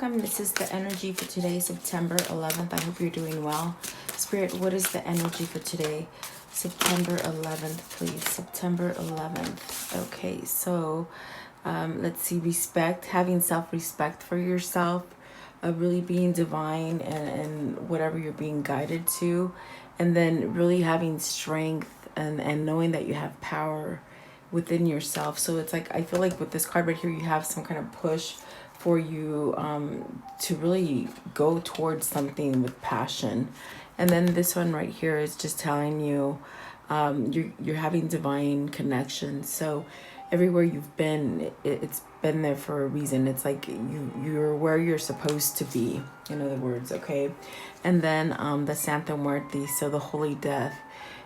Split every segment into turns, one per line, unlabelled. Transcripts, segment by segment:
welcome. This is the energy for today, September 11th. I hope you're doing well. Spirit, what is the energy for today? September 11th, please. September 11th. Okay, so let's see. Respect, having self-respect for yourself, really being divine and whatever you're being guided to. And then really having strength and knowing that you have power within yourself. So it's like, I feel like with this card right here, you have some kind of push for you to really go towards something with passion. And then this one right here is just telling you you're having divine connection. So everywhere you've been, it's been there for a reason. It's like you're where you're supposed to be, in other words, okay? And then the Santa Muerte, so the Holy Death.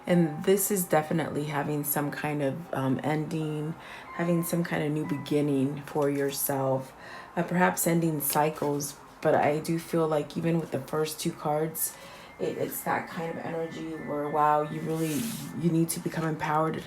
And this is definitely having some kind of ending, having some kind of new beginning for yourself, perhaps ending cycles. But I do feel like even with the first two cards, it's that kind of energy where, wow, you need to become empowered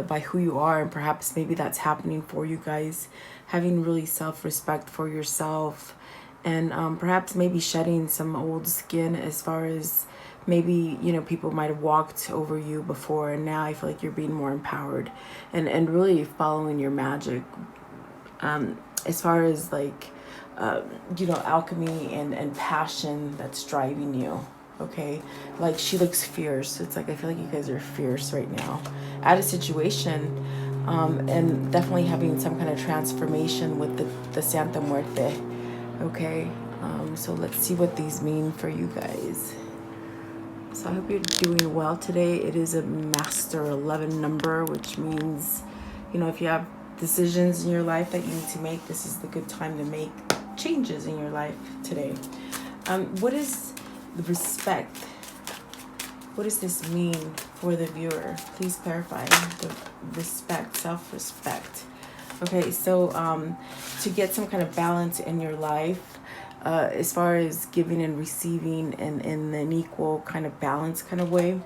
by who you are. And perhaps maybe that's happening for you guys, having really self-respect for yourself, and perhaps maybe shedding some old skin as far as maybe, people might have walked over you before, and now I feel like you're being more empowered and really following your magic. As far as like, alchemy and passion that's driving you. Okay, like she looks fierce. It's like I feel like you guys are fierce right now at a situation, and definitely having some kind of transformation with the Santa Muerte. Okay, so let's see what these mean for you guys. So I hope you're doing well today. It is a Master 11 number, which means, if you have decisions in your life that you need to make, this is the good time to make changes in your life today. What is the respect? What does this mean for the viewer? Please clarify the respect, self-respect. Okay, so to get some kind of balance in your life, as far as giving and receiving and in an equal kind of balance kind of way,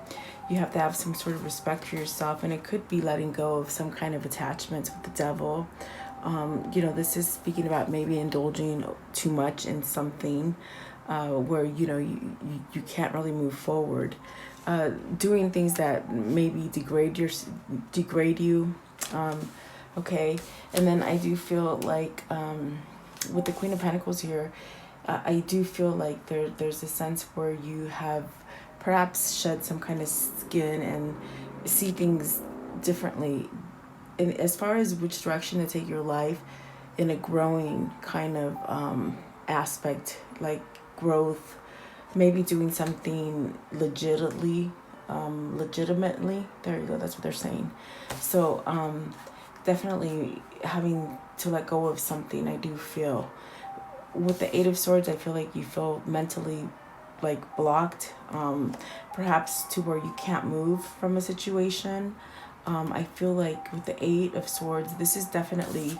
you have to have some sort of respect for yourself. And it could be letting go of some kind of attachments with the devil. This is speaking about maybe indulging too much in something where, you can't really move forward. Doing things that maybe degrade you. Okay. And then I do feel like with the Queen of Pentacles here, I do feel like there's a sense where you have perhaps shed some kind of skin and see things differently. And as far as which direction to take your life in a growing kind of aspect, like growth, maybe doing something legitimately, there you go, that's what they're saying. So definitely having to let go of something, I do feel. With the Eight of Swords, I feel like you feel mentally like blocked, perhaps to where you can't move from a situation. I feel like with the Eight of Swords, this is definitely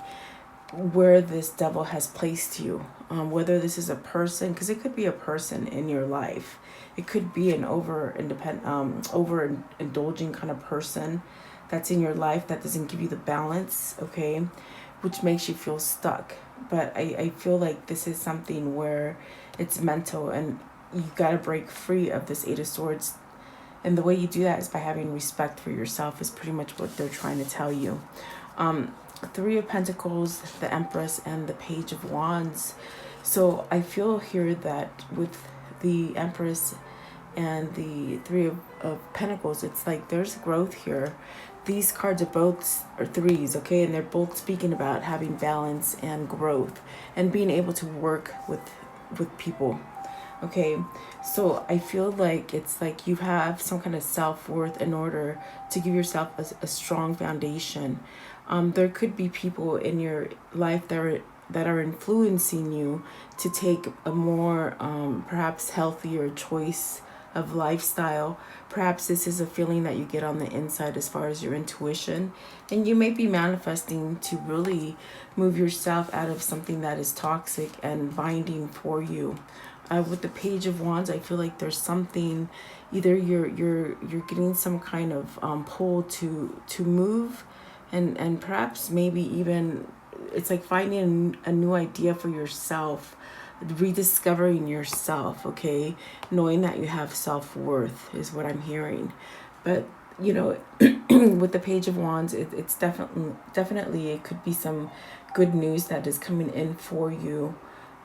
where this devil has placed you. Whether this is a person, because it could be a person in your life. It could be an overindulging kind of person that's in your life that doesn't give you the balance, okay, which makes you feel stuck. But I feel like this is something where it's mental and you got to break free of this Eight of Swords. And the way you do that is by having respect for yourself, is pretty much what they're trying to tell you. Three of Pentacles, the Empress, and the Page of Wands. So I feel here that with the Empress and the Three of Pentacles, it's like there's growth here. These cards are threes, okay? And they're both speaking about having balance and growth and being able to work with people, okay? So I feel like it's like you have some kind of self-worth in order to give yourself a strong foundation. There could be people in your life that are influencing you to take a more perhaps healthier choice of lifestyle. Perhaps this is a feeling that you get on the inside as far as your intuition, and you may be manifesting to really move yourself out of something that is toxic and binding for you. With the Page of Wands, I feel like there's something, either you're getting some kind of pull to move, and perhaps maybe even it's like finding a new idea for yourself rediscovering yourself, okay? Knowing that you have self-worth is what I'm hearing. But, you know, with the Page of Wands, it's definitely, it could be some good news that is coming in for you,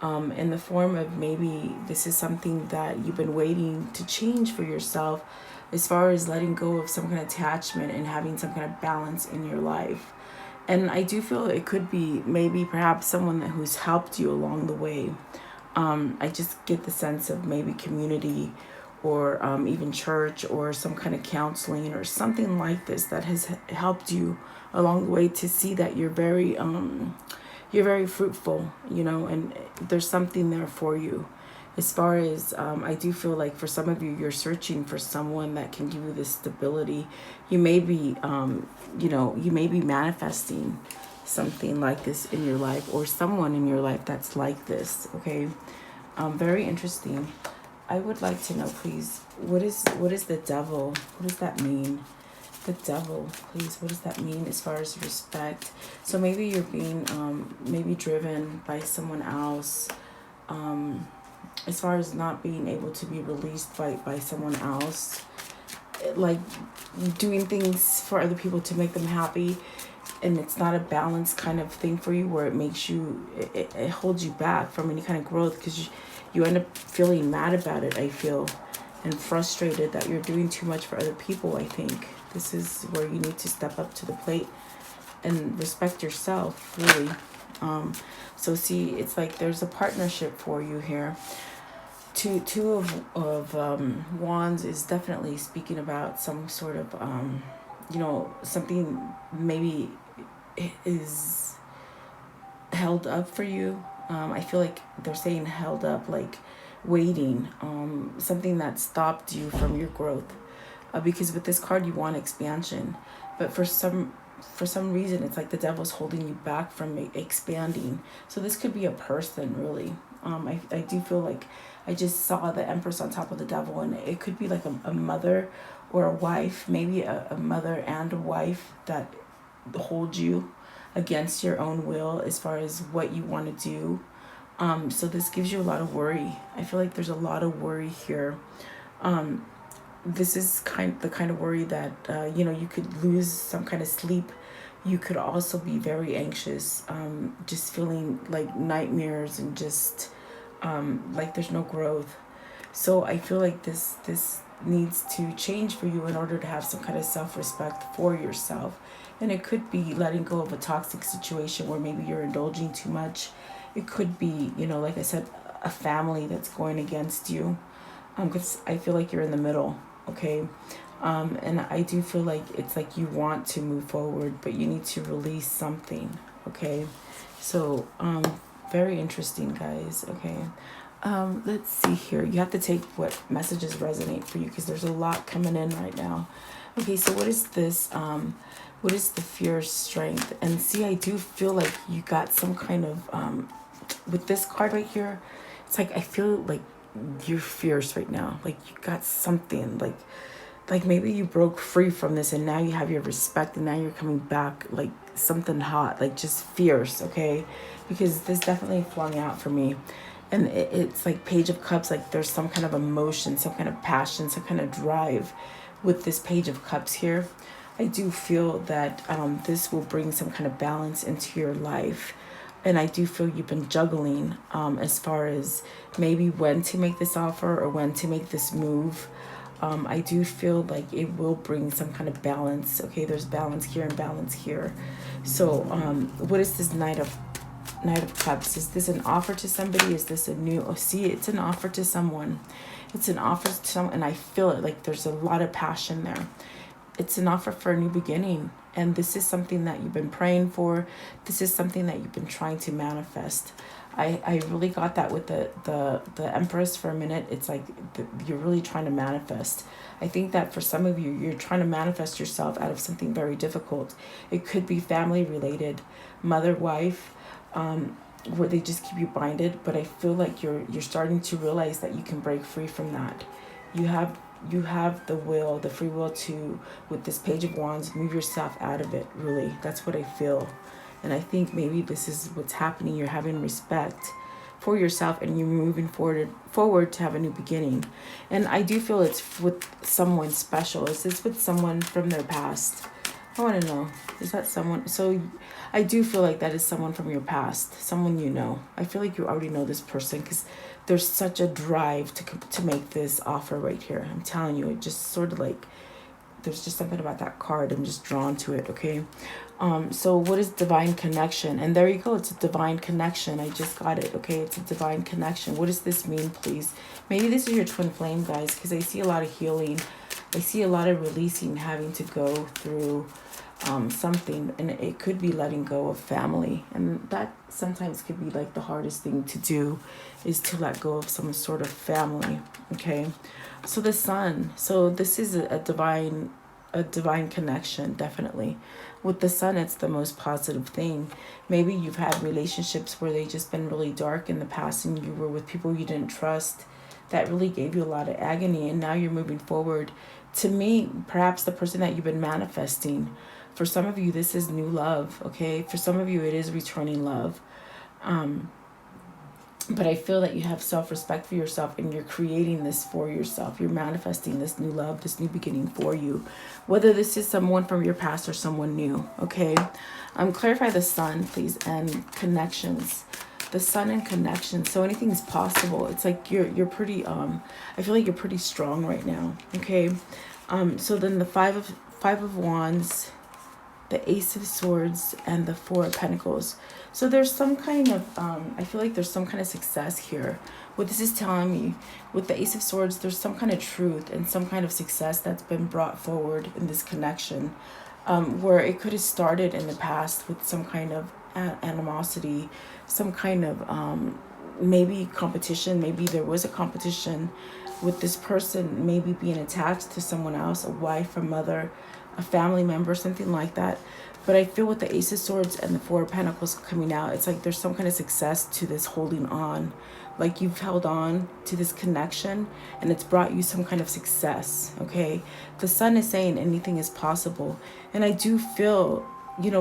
in the form of maybe this is something that you've been waiting to change for yourself, as far as letting go of some kind of attachment and having some kind of balance in your life. And I do feel it could be maybe perhaps someone who's helped you along the way. I just get the sense of maybe community, or even church, or some kind of counseling or something like this that has helped you along the way to see that you're very fruitful, you know, and there's something there for you. As far as I do feel like for some of you, you're searching for someone that can give you this stability. You may be, you may be manifesting something like this in your life, or someone in your life that's like this. Okay, very interesting. I would like to know, please, what is the devil? What does that mean? The devil, please. What does that mean as far as respect? So maybe you're being maybe driven by someone else. As far as not being able to be released by someone else, like doing things for other people to make them happy, and it's not a balanced kind of thing for you, where it makes you, it holds you back from any kind of growth, because you end up feeling mad about it, I feel, and frustrated that you're doing too much for other people. I think this is where you need to step up to the plate and respect yourself, really. So see, it's like there's a partnership for you here. Two of wands is definitely speaking about some sort of something maybe is held up for you. I feel like they're saying held up, like waiting, something that stopped you from your growth, because with this card you want expansion, but for some reason it's like the devil's holding you back from expanding. So this could be a person, really. I do feel like I just saw the Empress on top of the devil, and it could be like a mother or a wife, maybe a mother and a wife that hold you against your own will as far as what you want to do. So this gives you a lot of worry. I feel like there's a lot of worry here. This is the kind of worry that you could lose some kind of sleep. You could also be very anxious, just feeling like nightmares, and just like there's no growth. So I feel like this needs to change for you in order to have some kind of self-respect for yourself. And it could be letting go of a toxic situation where maybe you're indulging too much. It could be, like I said, a family that's going against you. Because I feel like you're in the middle, okay? And I do feel like it's like you want to move forward, but you need to release something, okay? So, very interesting, guys, okay? Let's see here. You have to take what messages resonate for you, because there's a lot coming in right now. Okay, so what is this? What is the fierce strength? And see, I do feel like you got some kind of, with this card right here, it's like I feel like you're fierce right now. Like you got something, like maybe you broke free from this and now you have your respect, and now you're coming back like something hot, like just fierce, okay? Because this definitely flung out for me. And it's like Page of Cups, like there's some kind of emotion, some kind of passion, some kind of drive with this Page of Cups here. I do feel that this will bring some kind of balance into your life. And I do feel you've been juggling as far as maybe when to make this offer or when to make this move. I do feel like it will bring some kind of balance. Okay, there's balance here and balance here. So what is this Knight of Cups? Is this an offer to somebody? Is this a new... Oh, see, it's an offer to someone. It's an offer to someone, and I feel it. Like there's a lot of passion there. It's an offer for a new beginning. And this is something that you've been praying for. This is something that you've been trying to manifest. I really got that with the Empress for a minute. It's like you're really trying to manifest. I think that for some of you, you're trying to manifest yourself out of something very difficult. It could be family related, mother, wife, where they just keep you binded. But I feel like you're starting to realize that you can break free from that. You have the will, the free will to, with this Page of Wands, move yourself out of it, really. That's what I feel. And I think maybe this is what's happening. You're having respect for yourself, and you're moving forward to have a new beginning. And I do feel it's with someone special. Is this with someone from their past? I want to know, is that someone? So I do feel like that is someone from your past, someone you know. I feel like you already know this person, because there's such a drive to make this offer right here. I'm telling you, it just sort of like, there's just something about that card. I'm just drawn to it, okay? So what is divine connection? And there you go. It's a divine connection. I just got it, okay? It's a divine connection. What does this mean, please? Maybe this is your twin flame, guys, because I see a lot of healing. I see a lot of releasing, having to go through something. And it could be letting go of family. And that sometimes could be like the hardest thing to do, is to let go of some sort of family, okay? So the sun. So this is a divine connection, definitely. With the sun, it's the most positive thing. Maybe you've had relationships where they just been really dark in the past, and you were with people you didn't trust. That really gave you a lot of agony, and now you're moving forward. To me, perhaps the person that you've been manifesting. For some of you, this is new love, okay? For some of you, it is returning love. But I feel that you have self-respect for yourself, and you're creating this for yourself. You're manifesting this new love, this new beginning for you. Whether this is someone from your past or someone new, okay? Clarify the sun, please, and connections. The sun and connections. So anything is possible. It's like you're pretty, I feel like you're pretty strong right now, okay? So then the five of wands, the Ace of Swords, and the Four of Pentacles. So there's some kind of, I feel like there's some kind of success here. What this is telling me, with the Ace of Swords, there's some kind of truth and some kind of success that's been brought forward in this connection, where it could have started in the past with some kind of animosity, some kind of maybe competition. Maybe there was a competition with this person, maybe being attached to someone else, a wife, a mother, a family member, something like that. But I feel with the Ace of Swords and the Four of Pentacles coming out, it's like there's some kind of success to this holding on. Like you've held on to this connection, and it's brought you some kind of success, okay? The sun is saying anything is possible. And I do feel,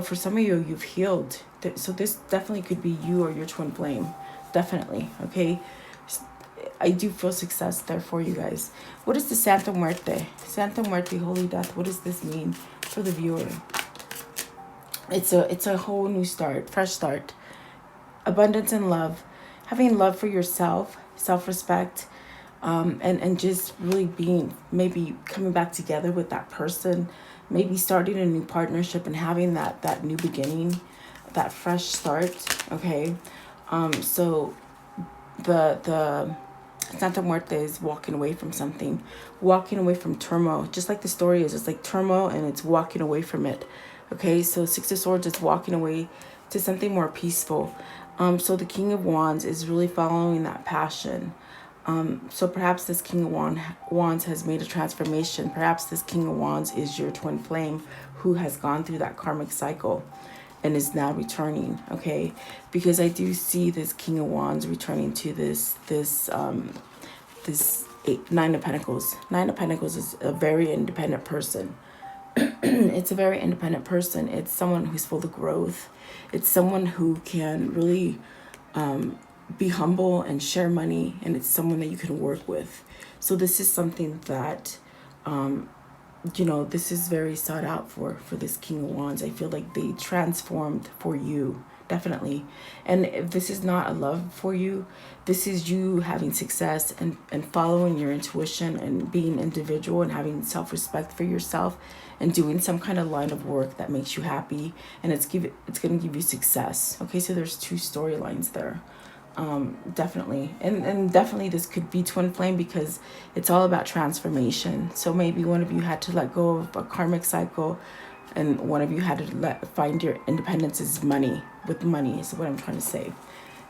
for some of you, you've healed. So this definitely could be you or your twin flame. Definitely, okay? I do feel success there for you guys. What is the Santa Muerte? Santa Muerte, Holy Death. What does this mean for the viewer? It's a whole new start, fresh start. Abundance and love. Having love for yourself, self-respect, and just really being, maybe coming back together with that person, maybe starting a new partnership and having that new beginning, that fresh start, okay? So the Santa Muerte is walking away from something, walking away from turmoil, just like the story is. It's like turmoil, and it's walking away from it, okay? So Six of Swords is walking away to something more peaceful. So the King of Wands is really following that passion. So perhaps this King of Wands has made a transformation. Perhaps this King of Wands is your twin flame who has gone through that karmic cycle and is now returning, okay? Because I do see this King of Wands returning to this Nine of Pentacles. Nine of Pentacles is a very independent person. It's a very independent person. It's someone who's full of growth. It's someone who can really be humble and share money, and it's someone that you can work with. So this is something that this is very sought out for this King of Wands. I feel like they transformed for you, definitely. And if this is not a love for you, this is you having success and following your intuition and being individual and having self-respect for yourself and doing some kind of line of work that makes you happy, and it's going to give you success. Okay, so there's two storylines there. Definitely. And definitely this could be twin flame, because it's all about transformation. So maybe one of you had to let go of a karmic cycle, and one of you had to find your independence is money, with money is what I'm trying to say.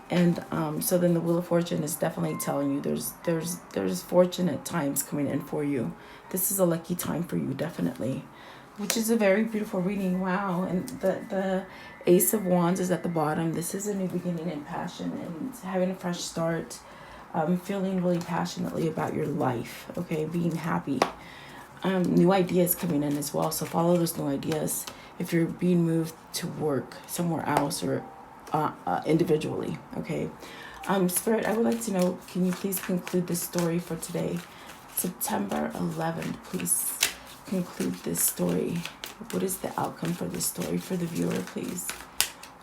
And so then the Wheel of Fortune is definitely telling you there's fortunate times coming in for you. This is a lucky time for you, definitely, which is a very beautiful reading. Wow. And the Ace of Wands is at the bottom. This is a new beginning in passion and having a fresh start. Feeling really passionately about your life, okay? Being happy. New ideas coming in as well. So follow those new ideas if you're being moved to work somewhere else or individually, okay? Spirit, I would like to know, can you please conclude this story for today? September 11th, please conclude this story. What is the outcome for this story for the viewer, please?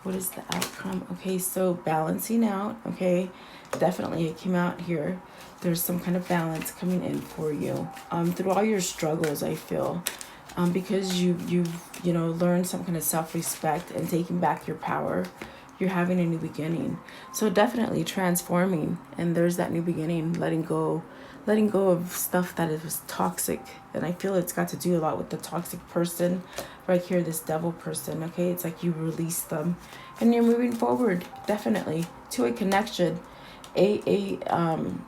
What is the outcome? Okay, so balancing out, okay? Definitely it came out here. There's some kind of balance coming in for you. Through all your struggles, I feel. Because you've learned some kind of self-respect and taking back your power, you're having a new beginning. So definitely transforming, and there's that new beginning, letting go of stuff that is toxic. And I feel it's got to do a lot with the toxic person right here, this devil person. Okay, it's like you release them and you're moving forward, definitely, to a connection, a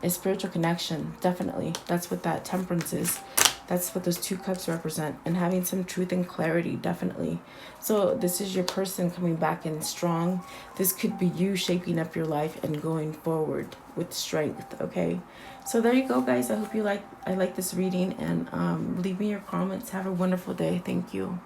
spiritual connection. Definitely, that's what that temperance is. That's what those two cups represent, and having some truth and clarity, definitely. So this is your person coming back in strong. This could be you shaping up your life and going forward with strength, okay? So there you go, guys. I hope I like this reading, and leave me your comments. Have a wonderful day. Thank you.